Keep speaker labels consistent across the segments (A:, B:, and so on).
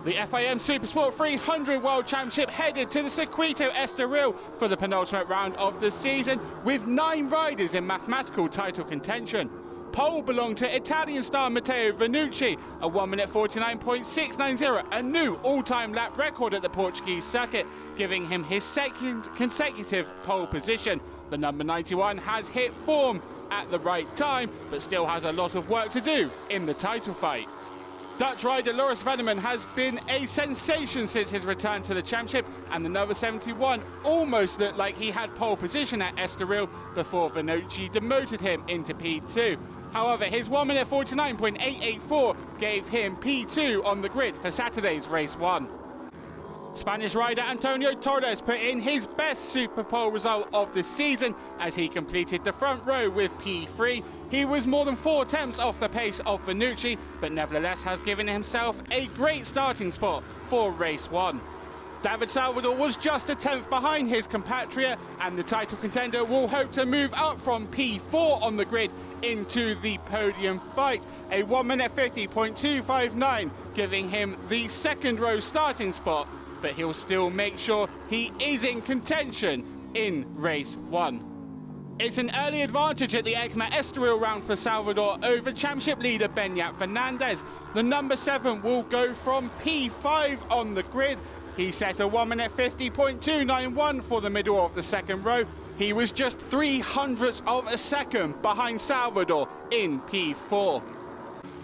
A: The FIM Supersport 300 World Championship headed to the Circuito Estoril for the penultimate round of the season, with 9 riders in mathematical title contention. Pole belonged to Italian star Matteo Vanucci, a 1 minute 49.690, a new all-time lap record at the Portuguese circuit, giving him his second consecutive pole position. The number 91 has hit form at the right time, but still has a lot of work to do in the title fight. Dutch rider WorldSBK has been a sensation since his return to the championship, and the number 71 almost looked like he had pole position at Estoril before Vanucci demoted him into P2. However, his 1 minute 49.884 gave him P2 on the grid for Saturday's race 1. Spanish rider Antonio Torres put in his best Superpole result of the season as he completed the front row with P3. He was more than 4 attempts off the pace of Vanucci, but nevertheless has given himself a great starting spot for race 1. David Salvador was just a 10th behind his compatriot, and the title contender will hope to move up from P4 on the grid into the podium fight, a 1 minute 50.259, giving him the second row starting spot, but he'll still make sure he is in contention in race 1. It's an early advantage at the EICMA Estoril round for Salvador over championship leader Beñat Fernandez. The number 7 will go from P5 on the grid. He set a 1 minute 50.291 for the middle of the second row. He was just 0.03 of a second behind Salvador in P4.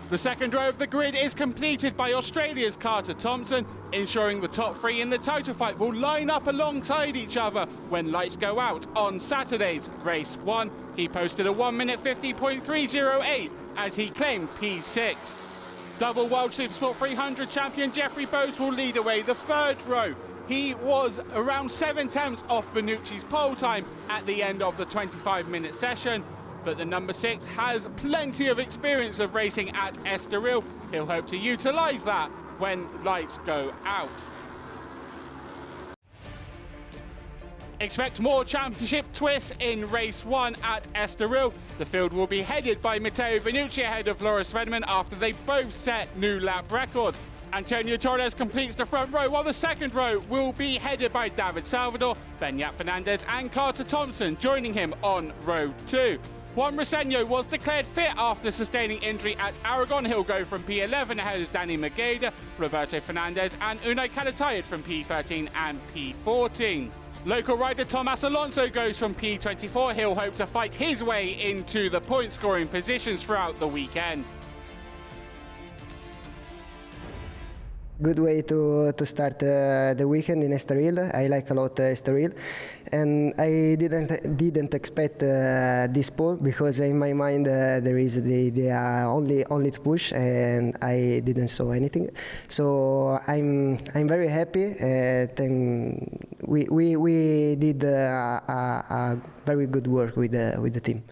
A: The second row of the grid is completed by Australia's Carter Thompson, ensuring the top 3 in the title fight will line up alongside each other when lights go out on Saturday's race 1. He posted a 1 minute 50.308 as he claimed P6. Double World Supersport 300 champion Jeffrey Bowes will lead away the third row. He was around 7 attempts off Vanucci's pole time at the end of the 25-minute session, but the number 6 has plenty of experience of racing at Estoril. He'll hope to utilise that when lights go out. Expect more championship twists in race 1 at Estoril. The field will be headed by Matteo Vanucci ahead of WorldSBK after they both set new lap records. Antonio Torres completes the front row, while the second row will be headed by David Salvador, Beñat Fernandez and Carter Thompson joining him on row 2. Juan Roseno was declared fit after sustaining injury at Aragon. He'll go from P11 ahead of Danny Mageda, Roberto Fernandez and Unai Calatayud from P13 and P14. Local rider Tomas Alonso goes from P24. He'll hope to fight his way into the point-scoring positions throughout the weekend.
B: Good way to start the weekend in Estoril. I like a lot Estoril, and I didn't expect this pole because in my mind there is the only to push, and I didn't saw anything. So I'm very happy. We did a very good work with the team.